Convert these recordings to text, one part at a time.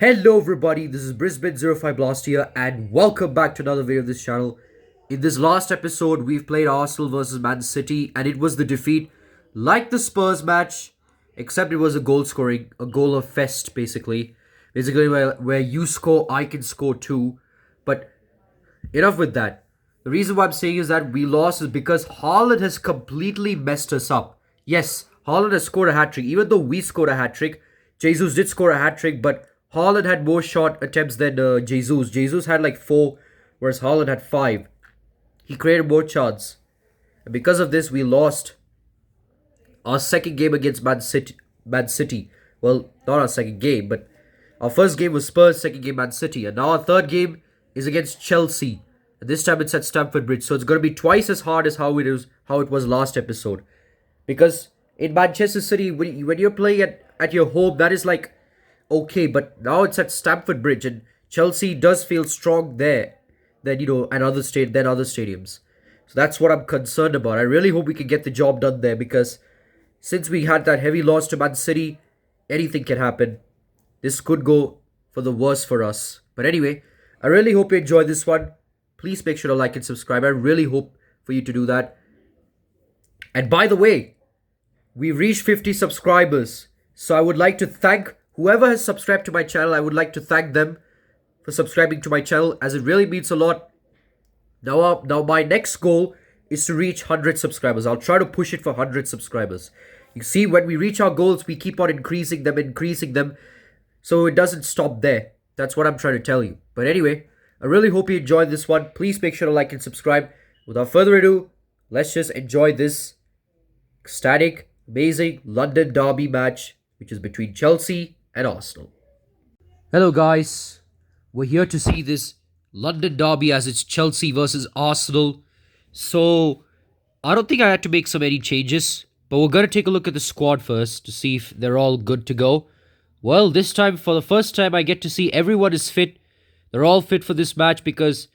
Hello everybody, this is Brisbane 05 Blast here and welcome back to another video of this channel. In this last episode, we've played Arsenal versus Man City and it was the defeat like the Spurs match, except it was a goal scoring, a goal of fest basically. Basically where you score, I can score too. But enough with that. The reason why I'm saying is that we lost is because Haaland has completely messed us up. Yes, Haaland has scored a hat-trick. Even though we scored a hat-trick, Jesus did score a hat-trick, but Haaland had more shot attempts than Jesus. Jesus had like 4, whereas Haaland had 5. He created more chance. And because of this, we lost our second game against Man City. Well, not our second game, but our first game was Spurs, second game Man City. And now our third game is against Chelsea. And this time it's at Stamford Bridge. So it's going to be twice as hard as how it was last episode. Because in Manchester City, when you're playing at your home, that is like okay, but now it's at Stamford Bridge, and Chelsea does feel strong there than at other stadiums. So that's what I'm concerned about. I really hope we can get the job done there because since we had that heavy loss to Man City, anything can happen. This could go for the worse for us. But anyway, I really hope you enjoyed this one. Please make sure to like and subscribe. I really hope for you to do that. And by the way, we reached 50 subscribers. So I would like to thank whoever has subscribed to my channel. I would like to thank them for subscribing to my channel as it really means a lot. Now my next goal is to reach 100 subscribers. I'll try to push it for 100 subscribers. You see, when we reach our goals, we keep on increasing them. So it doesn't stop there. That's what I'm trying to tell you. But anyway, I really hope you enjoyed this one. Please make sure to like and subscribe. Without further ado, let's just enjoy this ecstatic, amazing London derby match, which is between Chelsea and Arsenal. Hello guys, we're here to see this London derby as it's Chelsea versus Arsenal. So I don't think I had to make so many changes, but we're going to take a look at the squad first to see if they're all good to go. Well, this time, for the first time, I get to see everyone is fit. They're all fit for this match because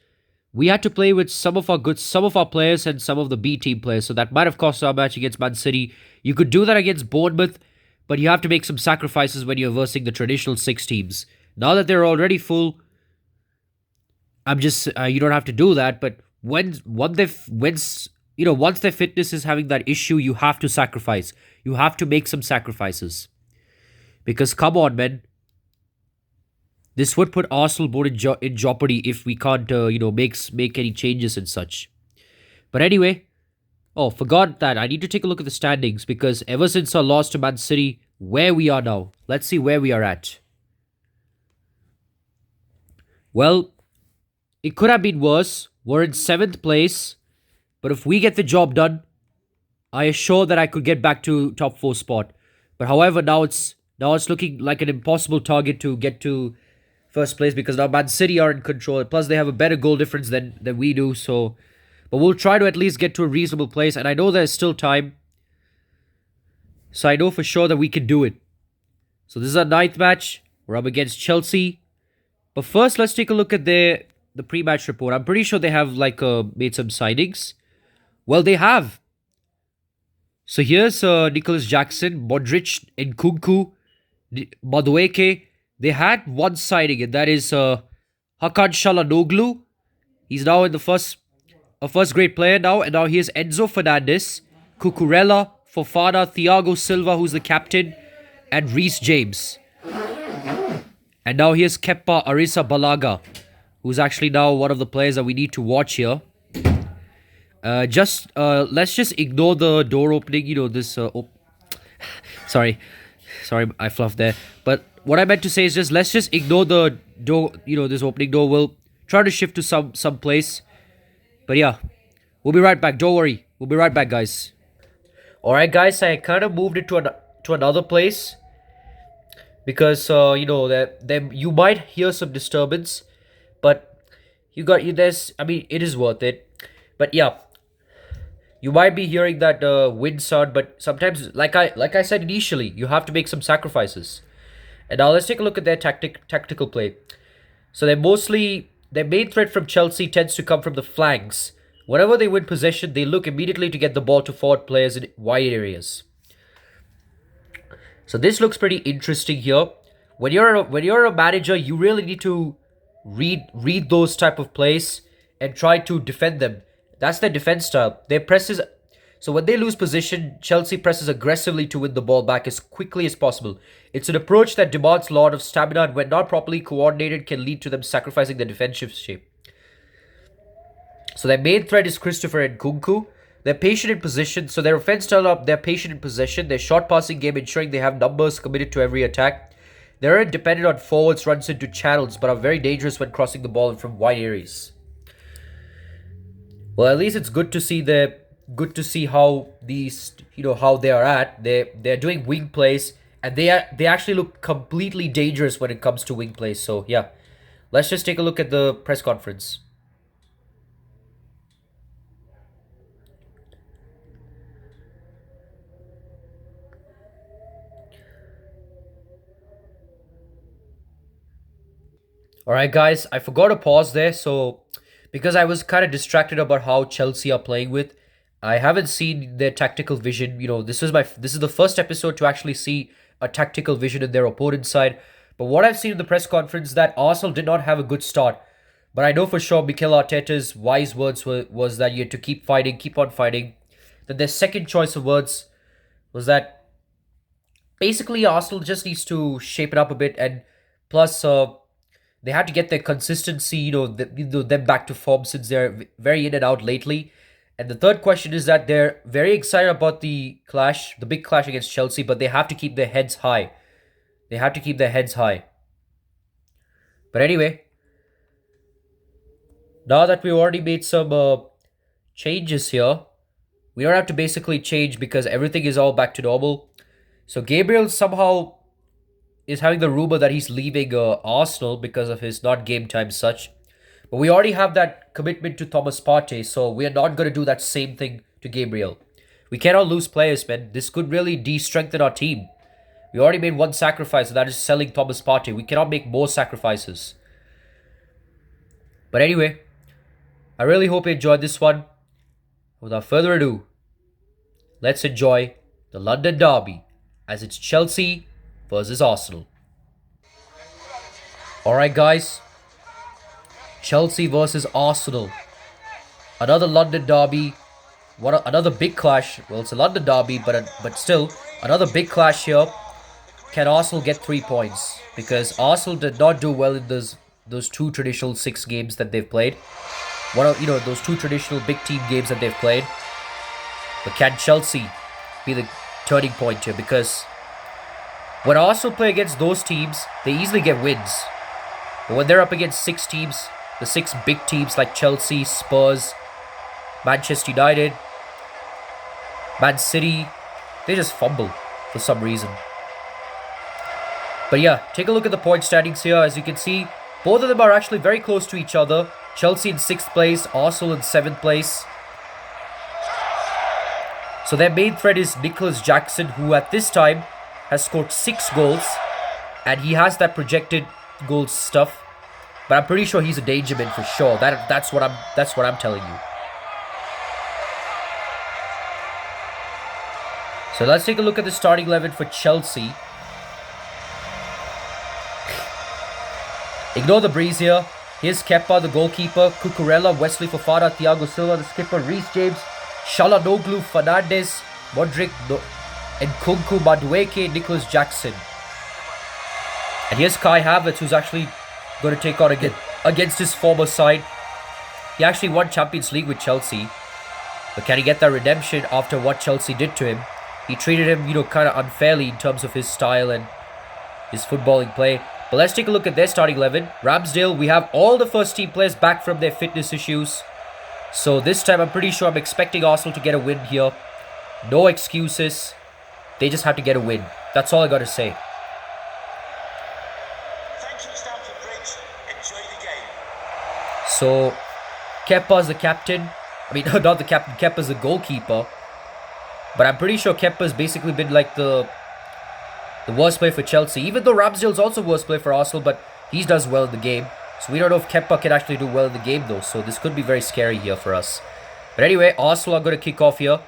we had to play with some of our players and some of the B team players. So that might have cost our match against Man City. You could do that against Bournemouth, but you have to make some sacrifices when you're versing the traditional 6 teams. Now that they're already full, you don't have to do that. But once their fitness is having that issue, you have to sacrifice. You have to make some sacrifices. Because come on, man. This would put Arsenal more in jeopardy if we can't, make any changes and such. But anyway, forgot that. I need to take a look at the standings because ever since our loss to Man City, where we are now. Let's see where we are at. Well, it could have been worse. We're in 7th place. But if we get the job done, I assure that I could get back to top 4 spot. But however, now it's looking like an impossible target to get to first place because now Man City are in control. Plus, they have a better goal difference than we do. So, but we'll try to at least get to a reasonable place. And I know there's still time. So I know for sure that we can do it. So this is our 9th match. We're up against Chelsea. But first, let's take a look at the pre-match report. I'm pretty sure they have made some signings. Well, they have. So here's Nicholas Jackson, Modric, Nkunku, Madueke. They had one signing, and that is Hakan Çalhanoğlu. He's now in a first grade player now, and now here's Enzo Fernandez, Cucurella, Fofana, Thiago Silva, who's the captain, and Reece James. And now here's Kepa Arrizabalaga, who's actually now one of the players that we need to watch here. Let's just ignore the door opening, Sorry, I fluffed there. But what I meant to say is let's just ignore the door, this opening door. We'll try to shift to some place. But yeah, we'll be right back. Don't worry. We'll be right back, guys. Alright, guys, I kind of moved it to another place. Because, you might hear some disturbance. But it is worth it. But yeah, you might be hearing that wind sound, but sometimes, like I said initially, you have to make some sacrifices. And now let's take a look at their tactical play. So their main threat from Chelsea tends to come from the flanks. Whenever they win possession, they look immediately to get the ball to forward players in wide areas. So this looks pretty interesting here. When you're a manager, you really need to read those type of plays and try to defend them. That's their defense style. Their presses. So when they lose position, Chelsea presses aggressively to win the ball back as quickly as possible. It's an approach that demands a lot of stamina and when not properly coordinated can lead to them sacrificing their defensive shape. So their main threat is Christopher and Kunku. They're patient in position, so their offense style up, they're patient in possession, their short passing game ensuring they have numbers committed to every attack. They aren't dependent on forwards runs into channels, but are very dangerous when crossing the ball from wide areas. Well, at least it's good to see how these how they are at. They're doing wing plays and they actually look completely dangerous when it comes to wing plays. So yeah, let's just take a look at the press conference. All right, guys, I forgot to pause there. So, because I was kind of distracted about how Chelsea are playing with, I haven't seen their tactical vision. This is the first episode to actually see a tactical vision in their opponent's side. But what I've seen in the press conference that Arsenal did not have a good start. But I know for sure Mikel Arteta's wise words was that you had to keep fighting, keep on fighting. Then their second choice of words was that basically Arsenal just needs to shape it up a bit and plus they had to get their consistency, them back to form since they're very in and out lately. And the third question is that they're very excited about the clash, the big clash against Chelsea, but they have to keep their heads high. They have to keep their heads high. But anyway, now that we've already made some changes here, we don't have to basically change because everything is all back to normal. So Gabriel somehow is having the rumor that he's leaving Arsenal because of his not game time such. But we already have that commitment to Thomas Partey, so we are not going to do that same thing to Gabriel. We cannot lose players, man. This could really de-strengthen our team. We already made one sacrifice, and that is selling Thomas Partey. We cannot make more sacrifices. But anyway, I really hope you enjoyed this one. Without further ado, let's enjoy the London Derby as it's Chelsea versus Arsenal. Alright guys, Chelsea versus Arsenal. Another London derby. Another big clash. Well, it's a London derby, but still another big clash here. Can Arsenal get 3 points? Because Arsenal did not do well in those two traditional 6 games that they've played. Those two traditional big team games that they've played. But can Chelsea be the turning point here? Because when Arsenal play against those teams, they easily get wins. But when they're up against 6 teams, the 6 big teams like Chelsea, Spurs, Manchester United, Man City, they just fumble for some reason. But yeah, take a look at the point standings here. As you can see, both of them are actually very close to each other. Chelsea in 6th place, Arsenal in 7th place. So their main threat is Nicholas Jackson, who at this time has scored 6 goals. And he has that projected goals stuff. But I'm pretty sure he's a danger man for sure. That's what I'm telling you. So let's take a look at the starting 11 for Chelsea. Ignore the breeze here. Here's Kepa, the goalkeeper, Cucurella, Wesley Fofana, Thiago Silva, the skipper, Reece James, Shalanoglu, Fernandes, Modric, and Nkunku, Madueke, Nicholas Jackson. And here's Kai Havertz, who's actually going to take on against his former side. He actually won Champions League with Chelsea. But can he get that redemption after what Chelsea did to him? He treated him, kind of unfairly in terms of his style and his footballing play. But let's take a look at their starting 11. Ramsdale, we have all the first team players back from their fitness issues. So this time I'm expecting Arsenal to get a win here. No excuses. They just have to get a win. That's all I got to say. Thank you, Stamford Bridge. Enjoy the game. So, Kepa's the captain. I mean, not the captain. Kepa's the goalkeeper. But I'm pretty sure Kepa's basically been like the worst player for Chelsea. Even though Ramsdale's also worst player for Arsenal, but he does well in the game. So we don't know if Kepa can actually do well in the game though. So this could be very scary here for us. But anyway, Arsenal are going to kick off here.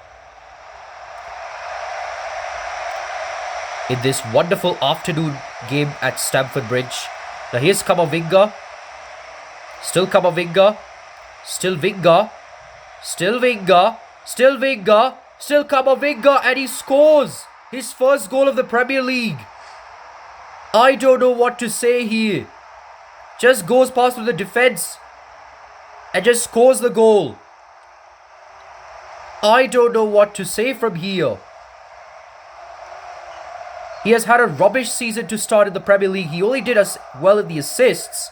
in this wonderful afternoon game at Stamford Bridge. Now here's Kamavinga. Still Kamavinga. Still Vinga. Still Vinga. Still Vinga. Still Kamavinga. And he scores his first goal of the Premier League. I don't know what to say here. Just goes past with the defense and just scores the goal. I don't know what to say from here. He has had a rubbish season to start in the Premier League. He only did as well in the assists,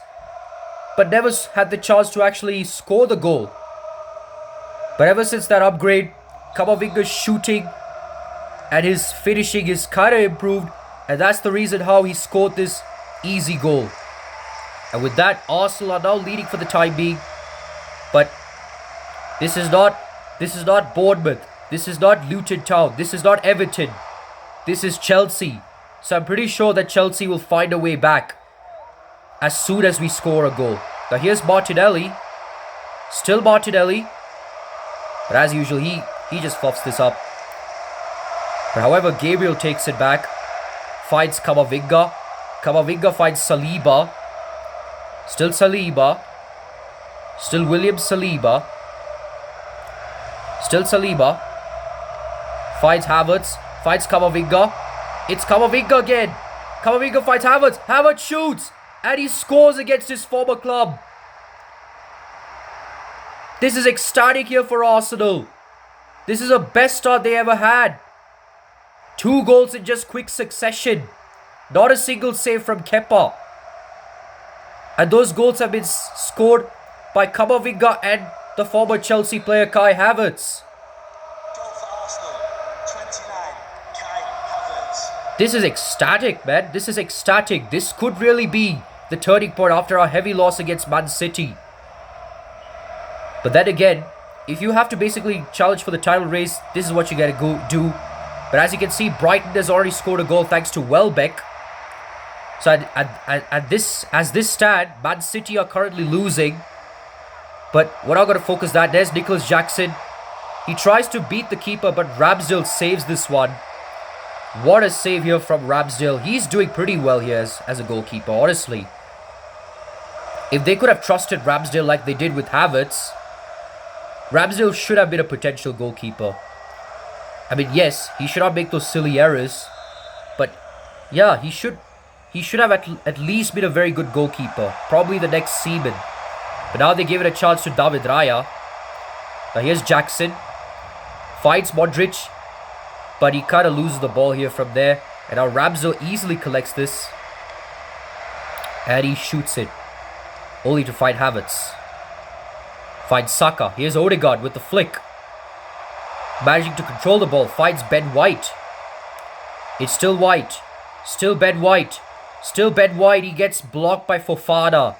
but never had the chance to actually score the goal. But ever since that upgrade, Kamavinga's shooting and his finishing is kind of improved, and that's the reason how he scored this easy goal. And with that, Arsenal are now leading for the time being. But this is not Bournemouth. This is not Luton Town. This is not Everton. This is Chelsea. So I'm pretty sure that Chelsea will find a way back as soon as we score a goal. Now here's Martinelli. Still Martinelli. But as usual, he just fluffs this up. But however, Gabriel takes it back. Finds Kamavinga. Kamavinga finds Saliba. Still Saliba. Still William Saliba. Still Saliba. Finds Havertz. Finds Kamavinga. It's Kamavinga again. Kamavinga finds Havertz. Havertz shoots. And he scores against his former club. This is ecstatic here for Arsenal. This is the best start they ever had. 2 goals in just quick succession. Not a single save from Kepa. And those goals have been scored by Kamavinga and the former Chelsea player Kai Havertz. Goal for Arsenal, 29, Kai Havertz. This is ecstatic, man. This is ecstatic. This could really be the turning point after our heavy loss against Man City. But then again, if you have to basically challenge for the title race, this is what you gotta go do. But as you can see, Brighton has already scored a goal thanks to Welbeck. So as this stand, Man City are currently losing. But we're not going to focus that. There's Nicholas Jackson. He tries to beat the keeper, but Ramsdale saves this one. What a save here from Ramsdale. He's doing pretty well here as a goalkeeper, honestly. If they could have trusted Ramsdale like they did with Havertz, Ramsdale should have been a potential goalkeeper. I mean, yes, he should not make those silly errors. But yeah, he should have at least been a very good goalkeeper. Probably the next Seaman. But now they give it a chance to David Raya. Now here's Jackson. Fights Modric. But he kind of loses the ball here from there. And now Ramsdale easily collects this. And he shoots it. Only to find Havertz. Finds Saka. Here's Odegaard with the flick. Managing to control the ball. Finds Ben White. It's still White. Still Ben White. Still Ben White. He gets blocked by Fofana.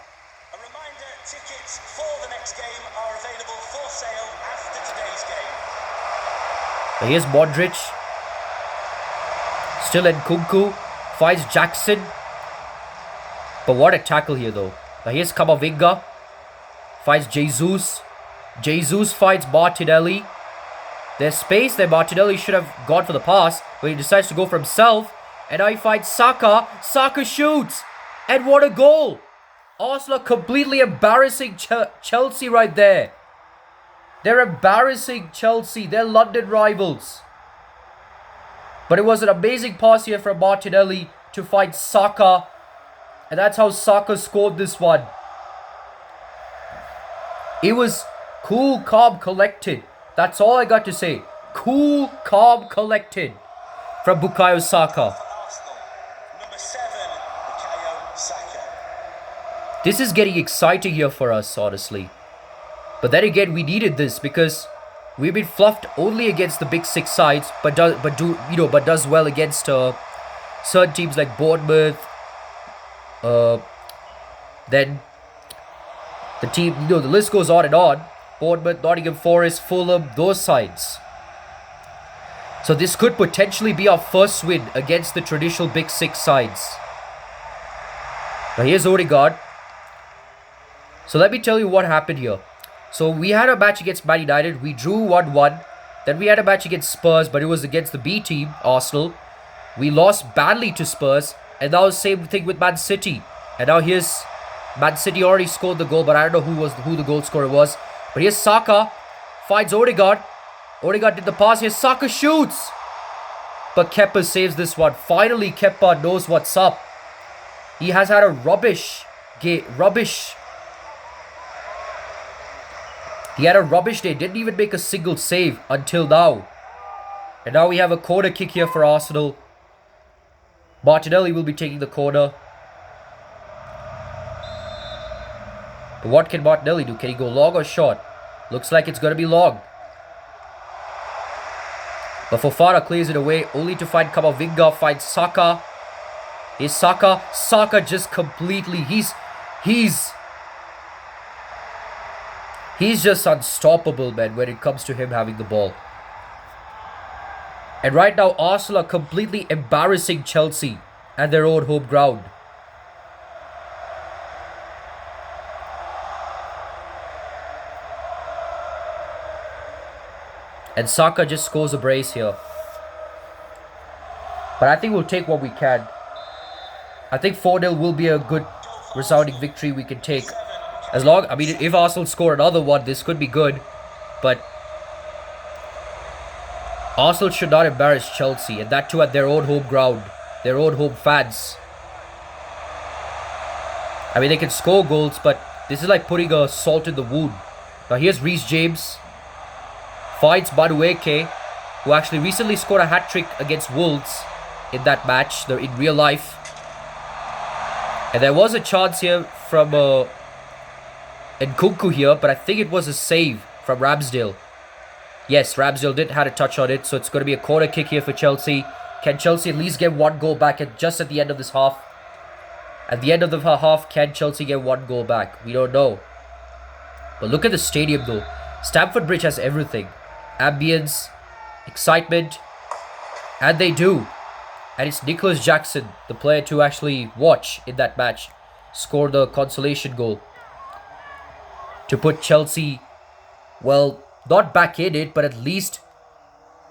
Tickets for the next game are available for sale after today's game. Now here's Modric. Still Nkunku. Finds Jackson. But what a tackle here though. Now here's Kamavinga. Finds Jesus. Jesus finds Martinelli. There's space there. Martinelli should have gone for the pass, but he decides to go for himself. And now he finds Saka. Saka shoots. And what a goal. Arsenal completely embarrassing Chelsea right there. They're embarrassing Chelsea. They're London rivals. But it was an amazing pass here from Martinelli to find Saka. And that's how Saka scored this one. It was cool, calm, collected. That's all I got to say. Cool, calm, collected from Bukayo Saka. This is getting exciting here for us, honestly. But then again, we needed this because we've been fluffed only against the big 6 sides, but does well against certain teams like Bournemouth. Then the team, the list goes on and on. Bournemouth, Nottingham Forest, Fulham, those sides. So this could potentially be our first win against the traditional big 6 sides. Now here's Odegaard. So let me tell you what happened here. So we had a match against Man United. We drew 1-1. Then we had a match against Spurs, but it was against the B team, Arsenal. We lost badly to Spurs, and now the same thing with Man City. And now here's Man City already scored the goal, but I don't know who the goal scorer was. But here's Saka, finds Odegaard. Odegaard did the pass. Here's Saka, shoots, but Kepa saves this one. Finally, Kepa knows what's up. He has had a rubbish game. He had a rubbish day. Didn't even make a single save until now. And now we have a corner kick here for Arsenal. Martinelli will be taking the corner. But what can Martinelli do? Can he go long or short? Looks like it's going to be long. But Fofana clears it away, only to find Kamavinga, finds Saka. Is Saka? Saka just completely... He's just unstoppable, man, when it comes to him having the ball. And right now, Arsenal are completely embarrassing Chelsea at their own home ground. And Saka just scores a brace here. But I think we'll take what we can. I think 4-0 will be a good resounding victory we can take. If Arsenal score another one, this could be good. But Arsenal should not embarrass Chelsea. And that too at their own home ground. Their own home fans. I mean, they can score goals, but this is like putting a salt in the wound. Now here's Reece James. Finds Madueke, who actually recently scored a hat-trick against Wolves in that match, in real life. And there was a chance here from Nkunku here, but I think it was a save from Ramsdale. Yes, Ramsdale did have a touch on it, so it's going to be a corner kick here for Chelsea. Can Chelsea at least get one goal back just at the end of this half? At the end of the half, can Chelsea get one goal back? We don't know. But look at the stadium though. Stamford Bridge has everything. Ambience, excitement, and they do. And it's Nicholas Jackson, the player to actually watch in that match, score the consolation goal to put Chelsea, well, not back in it, but at least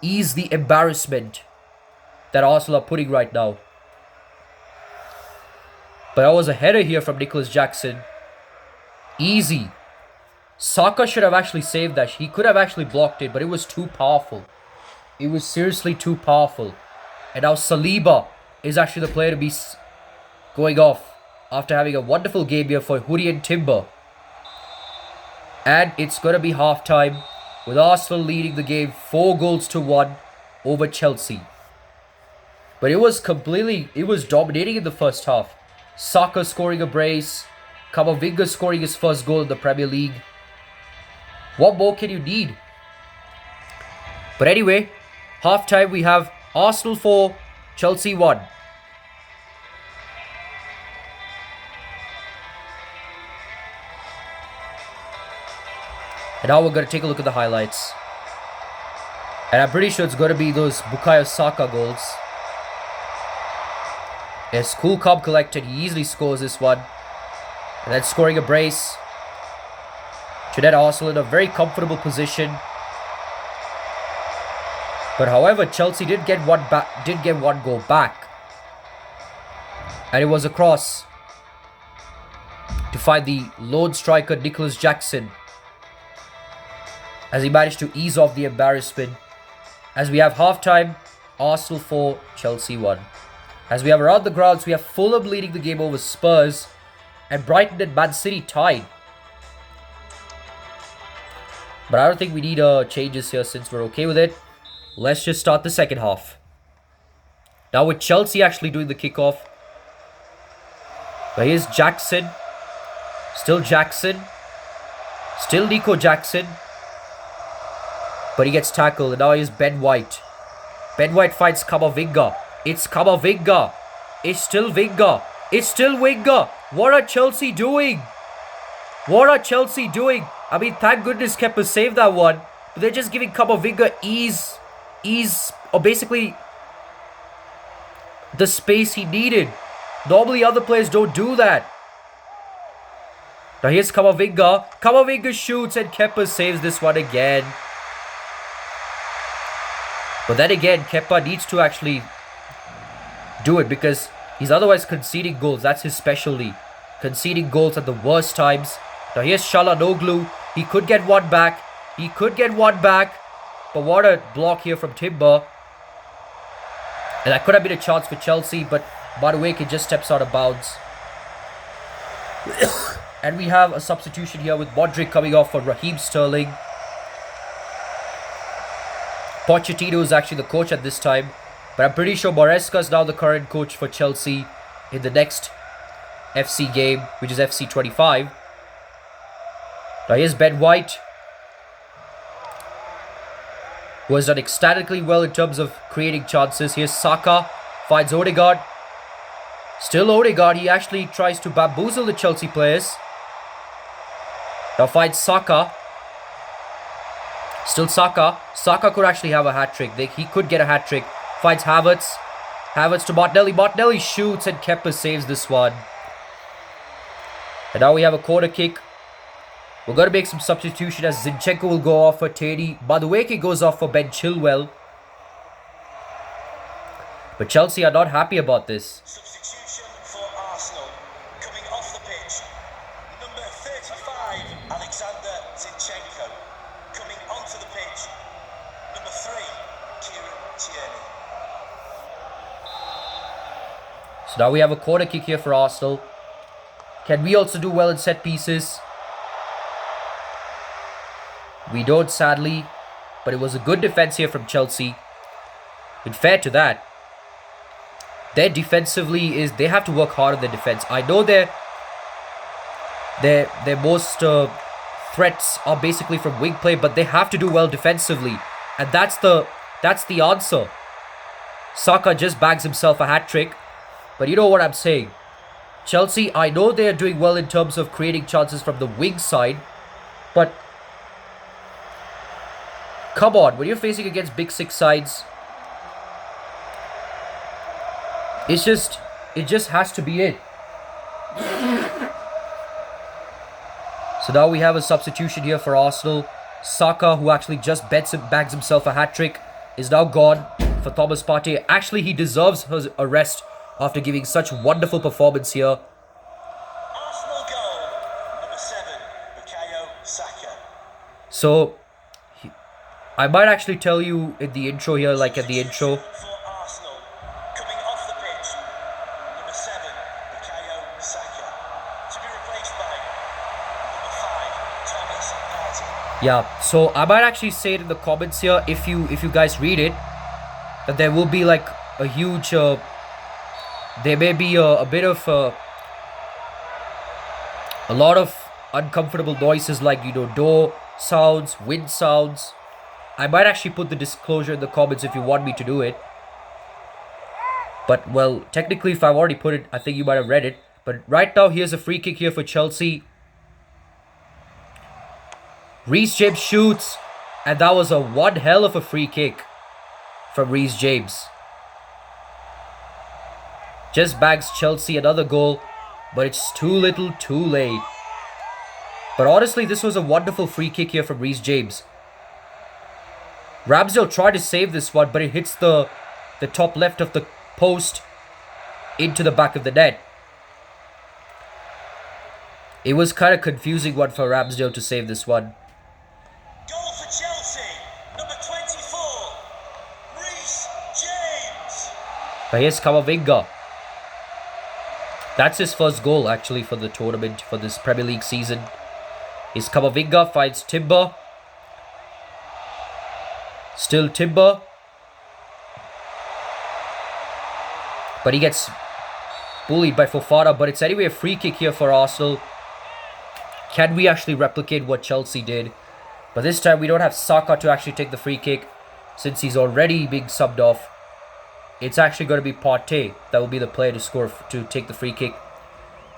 ease the embarrassment that Arsenal are putting right now. But that was a header here from Nicholas Jackson. Easy. Saka should have actually saved that. He could have actually blocked it, but it was too powerful. It was seriously too powerful. And now Saliba is actually the player to be going off after having a wonderful game here for Hoodie and Timber. And it's going to be half-time with Arsenal leading the game 4-1 over Chelsea. But it was dominating in the first half. Saka scoring a brace. Kamavinga scoring his first goal in the Premier League. What more can you need? But anyway, half-time we have Arsenal 4, Chelsea 1. And now we're going to take a look at the highlights. And I'm pretty sure it's going to be those Bukayo Saka goals. Yes, cool, calm, collected. He easily scores this one. And then scoring a brace. To net Arsenal in a very comfortable position. But however, Chelsea did get one goal back. And it was a cross to find the lone striker Nicholas Jackson, as he managed to ease off the embarrassment. As we have half-time, Arsenal 4, Chelsea 1. As we have around the grounds, we have Fulham leading the game over Spurs, and Brighton and Man City tied. But I don't think we need changes here since we're okay with it. Let's just start the second half. Now with Chelsea actually doing the kickoff. But here's Jackson. Still Jackson. Still Nico Jackson. But he gets tackled. And now here's Ben White. Ben White fights Kamavinga. It's Kamavinga. It's still Vinga. It's still Vinga. What are Chelsea doing? What are Chelsea doing? I mean, thank goodness Kepa saved that one. But they're just giving Kamavinga ease, or basically the space he needed. Normally other players don't do that. Now here's Kamavinga. Kamavinga shoots and Kepa saves this one again. But then again, Kepa needs to actually do it because he's otherwise conceding goals. That's his specialty. Conceding goals at the worst times. Now here's Shalanoglu. He could get one back. He could get one back. But what a block here from Timber. And that could have been a chance for Chelsea, but Madueke just steps out of bounds. And we have a substitution here with Modric coming off for Raheem Sterling. Pochettino is actually the coach at this time, but I'm pretty sure Maresca is now the current coach for Chelsea in the next FC game, which is FC 25. Now here's Ben White, who has done ecstatically well in terms of creating chances. Here's Saka, finds Odegaard. Still Odegaard, he actually tries to bamboozle the Chelsea players. Now finds Saka. Still Saka. Saka could actually have a hat-trick. He could get a hat-trick. Finds Havertz. Havertz to Martinelli. Martinelli shoots and Kepa saves this one. And now we have a corner kick. We're going to make some substitution as Zinchenko will go off for Teddy. Madueke goes off for Ben Chilwell. But Chelsea are not happy about this. Substitution for Arsenal. Coming off the pitch, number 35, Alexander Zinchenko. Coming onto the pitch, number 3, Kieran Tierney. So now we have a corner kick here for Arsenal. Can we also do well in set pieces? We don't, sadly, but it was a good defense here from Chelsea. And fair to that, their defensively is they have to work hard on their defense. I know their most threats are basically from wing play, but they have to do well defensively, and that's the answer. Saka just bags himself a hat trick, but you know what I'm saying. Chelsea, I know they are doing well in terms of creating chances from the wing side, but come on, when you're facing against big six sides, it just has to be it. So now we have a substitution here for Arsenal. Saka, who actually just bags himself a hat-trick, is now gone for Thomas Partey. Actually, he deserves his arrest after giving such wonderful performance here. Arsenal goal, number 7, Bukayo Saka. So I might actually tell you in the intro here, like at the intro. For Arsenal, coming off the pitch, number 7, Bukayo Saka. To be replaced by number 5, Thomas Partey. Yeah, so I might actually say it in the comments here, if you guys read it, that there will be like a huge, there may be a bit of, a lot of uncomfortable noises like, door sounds, wind sounds. I might actually put the disclosure in the comments if you want me to do it. But, well, technically if I've already put it, I think you might have read it. But right now, here's a free kick here for Chelsea. Reece James shoots. And that was one hell of a free kick from Reece James. Just bags Chelsea another goal. But it's too little, too late. But honestly, this was a wonderful free kick here from Reece James. Ramsdale tried to save this one, but it hits the top left of the post into the back of the net. It was kind of confusing one for Ramsdale to save this one. Goal for Chelsea, number 24, Reece James. But here's Camavinga. That's his first goal actually for the tournament, for this Premier League season. Here's Camavinga, finds Timber. Still Timber. But he gets bullied by Fofana. But it's anyway a free kick here for Arsenal. Can we actually replicate what Chelsea did? But this time we don't have Saka to actually take the free kick, since he's already being subbed off. It's actually going to be Partey that will be the player to score, to take the free kick.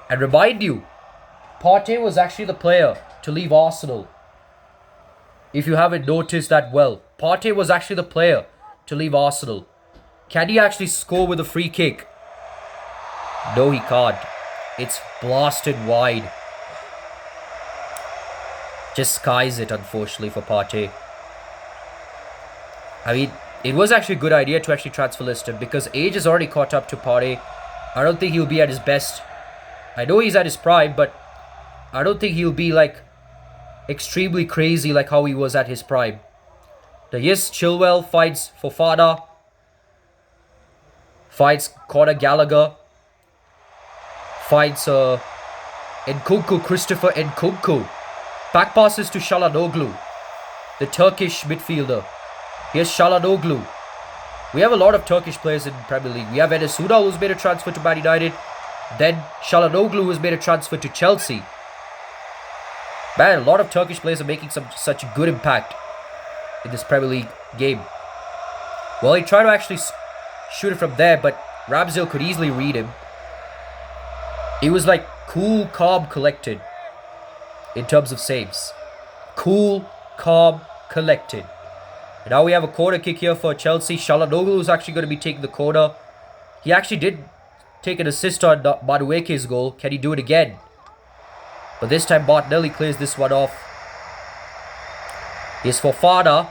And remind you, Partey was actually the player to leave Arsenal. If you haven't noticed that well, Partey was actually the player to leave Arsenal. Can he actually score with a free kick? No, he can't. It's blasted wide. Just skies it, unfortunately, for Partey. I mean, It was actually a good idea to actually transfer list him because age is already caught up to Partey. I don't think he'll be at his best. I know he's at his prime, but I don't think he'll be like extremely crazy like how he was at his prime. Yes, Chilwell fights Fofana. Fights Conor Gallagher. Fights Nkunku, Christopher Nkunku. Back passes to Çalhanoğlu, the Turkish midfielder. Here's Çalhanoğlu. We have a lot of Turkish players in Premier League. We have Enes Ünal, who's made a transfer to Man United. Then Çalhanoğlu, who's made a transfer to Chelsea. Man, a lot of Turkish players are making such a good impact in this Premier League game. Well, he tried to actually shoot it from there, but Ramsdale could easily read him. He was like cool, calm, collected in terms of saves. Cool, calm, collected. And now we have a corner kick here for Chelsea. Çalhanoğlu is actually going to be taking the corner. He actually did take an assist on Madueke's goal. Can he do it again? But this time Martinelli clears this one off. Here's Fofana.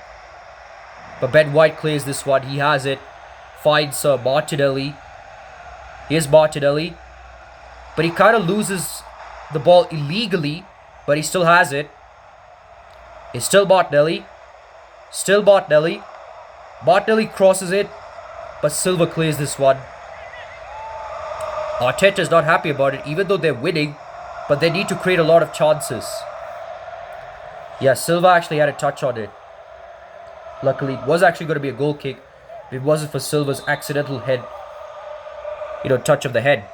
But Ben White clears this one. He has it. Finds Martinelli. Here's Martinelli. But he kind of loses the ball illegally. But he still has it. It's still Martinelli. Still Martinelli. Martinelli crosses it. But Silva clears this one. Arteta's not happy about it, even though they're winning. But they need to create a lot of chances. Yeah, Silva actually had a touch on it. Luckily, it was actually going to be a goal kick. If it wasn't for Silva's accidental touch of the head.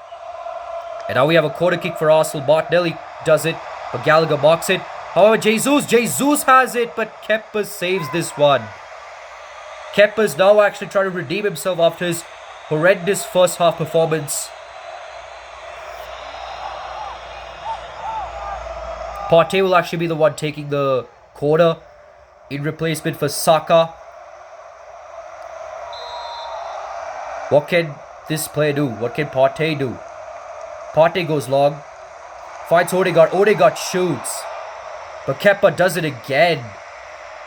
And now we have a corner kick for Arsenal. Martinelli does it, but Gallagher marks it. However, Jesus has it, but Kepa saves this one. Kepa's now actually trying to redeem himself after his horrendous first half performance. Partey will actually be the one taking the corner in replacement for Saka. What can this player do? What can Partey do? Partey goes long. Finds Odegaard. Odegaard shoots. But Kepa does it again.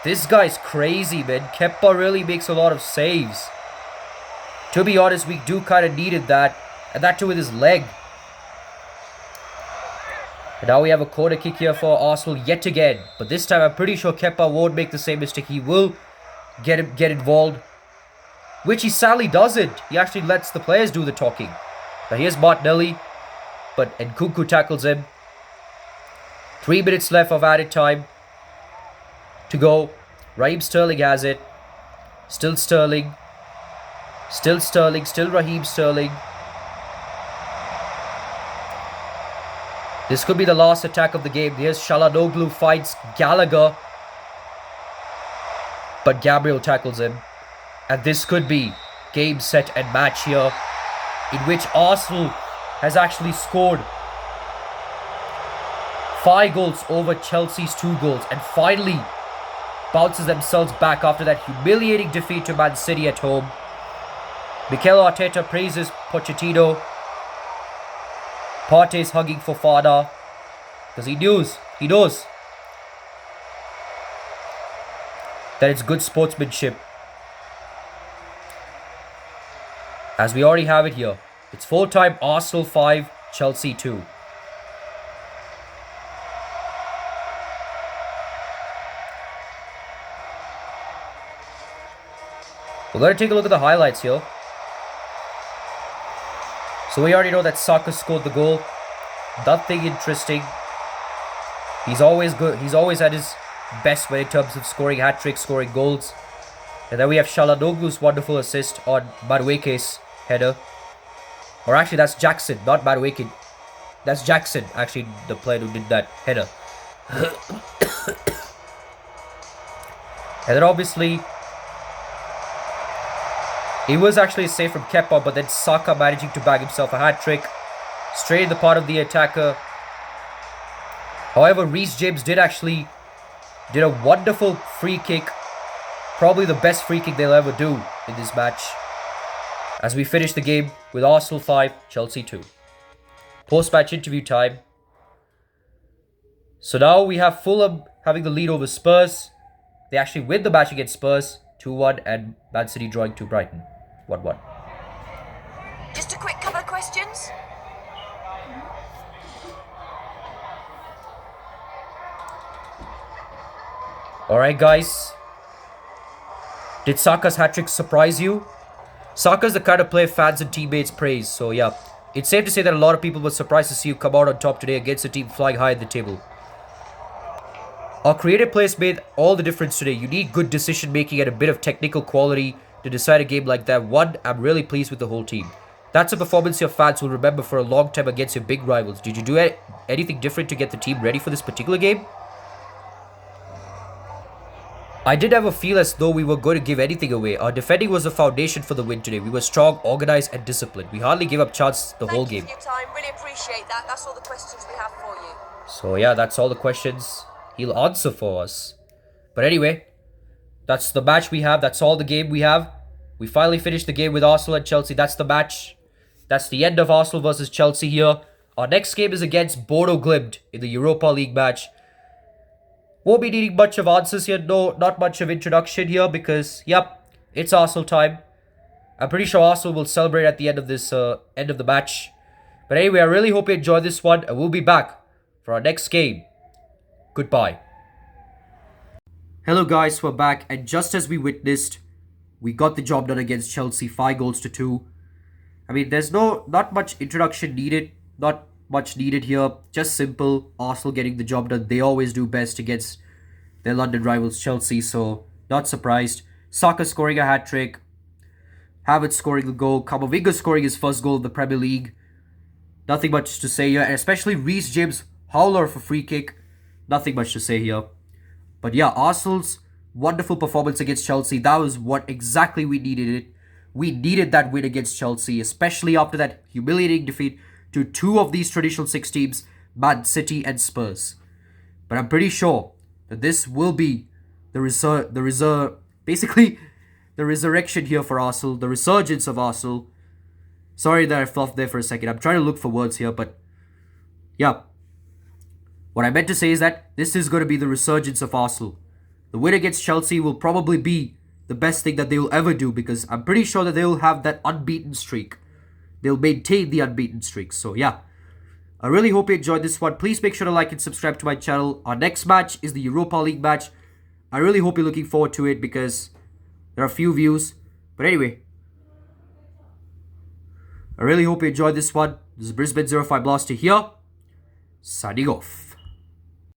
This guy's crazy, man. Kepa really makes a lot of saves. To be honest, we do kind of needed that. And that too with his leg. And now we have a corner kick here for Arsenal yet again. But this time I'm pretty sure Kepa won't make the same mistake. He will get involved. Which he sadly doesn't. He actually lets the players do the talking. Now here's Martinelli. But Nkunku tackles him. 3 minutes left of added time to go. Raheem Sterling has it. Still Sterling. Still Sterling. Still Raheem Sterling. This could be the last attack of the game. Here's Çalhanoğlu fights Gallagher. But Gabriel tackles him. And this could be game, set and match here, in which Arsenal has actually scored 5 goals over Chelsea's 2 goals and finally bounces themselves back after that humiliating defeat to Man City at home. Mikel Arteta praises Pochettino. Partey's hugging Fofana because he knows that it's good sportsmanship. As we already have it here, it's full time. Arsenal 5, Chelsea 2. We're going to take a look at the highlights here. So we already know that Saka scored the goal. Nothing interesting. He's always good. He's always at his best when in terms of scoring hat-tricks, scoring goals. And then we have Çalhanoğlu's wonderful assist on Madueke's header. Or actually that's Jackson, not Madueke. That's Jackson, actually, the player who did that header. And then obviously it was actually a save from Kepa, but then Saka managing to bag himself a hat-trick. Straight in the part of the attacker. However, Reece James did a wonderful free kick. Probably the best free kick they'll ever do in this match. As we finish the game with Arsenal 5, Chelsea 2. Post-match interview time. So now we have Fulham having the lead over Spurs. They actually win the match against Spurs 2-1, and Man City drawing to Brighton 1-1. Just a quick couple of questions. Alright, guys. Did Saka's hat-trick surprise you? Saka's the kind of player fans and teammates praise, so yeah. It's safe to say that a lot of people were surprised to see you come out on top today against a team flying high in the table. Our creative players made all the difference today. You need good decision making and a bit of technical quality to decide a game like that. One, I'm really pleased with the whole team. That's a performance your fans will remember for a long time against your big rivals. Did you do anything different to get the team ready for this particular game? I did have a feel as though we were going to give anything away. Our defending was the foundation for the win today. We were strong, organized and disciplined. We hardly gave up chances the whole game. Thank you for your time. Really appreciate that. That's all the questions we have for you. So yeah, that's all the questions he'll answer for us. But anyway, that's the match we have. That's all the game we have. We finally finished the game with Arsenal and Chelsea. That's the match. That's the end of Arsenal versus Chelsea here. Our next game is against Bodo Glimt in the Europa League match. Won't be needing much of answers here. No, not much of introduction here because, yep, it's Arsenal time. I'm pretty sure Arsenal will celebrate at the end of this end of the match. But anyway, I really hope you enjoyed this one, and we'll be back for our next game. Goodbye. Hello guys, we're back, and just as we witnessed, we got the job done against Chelsea, 5-2. I mean, there's not much introduction needed, not much needed here. Just simple, Arsenal getting the job done. They always do best against their London rivals Chelsea, so not surprised. Saka scoring a hat-trick, Havertz scoring the goal, Camavinga scoring his first goal in the Premier League. Nothing much to say here, and especially Reece James howler for free kick. Nothing much to say here. But yeah, Arsenal's wonderful performance against Chelsea, that was what exactly we needed it. We needed that win against Chelsea, especially after that humiliating defeat to two of these traditional six teams, Man City and Spurs. But I'm pretty sure that this will be the resurrection here for Arsenal, the resurgence of Arsenal. Sorry that I fluffed there for a second. I'm trying to look for words here, but yeah. What I meant to say is that this is going to be the resurgence of Arsenal. The win against Chelsea will probably be the best thing that they will ever do because I'm pretty sure that they will have that unbeaten streak. They'll maintain the unbeaten streak. So yeah, I really hope you enjoyed this one. Please make sure to like and subscribe to my channel. Our next match is the Europa League match. I really hope you're looking forward to it because there are a few views. But anyway, I really hope you enjoyed this one. This is Brisbane 05 Blaster here, signing off.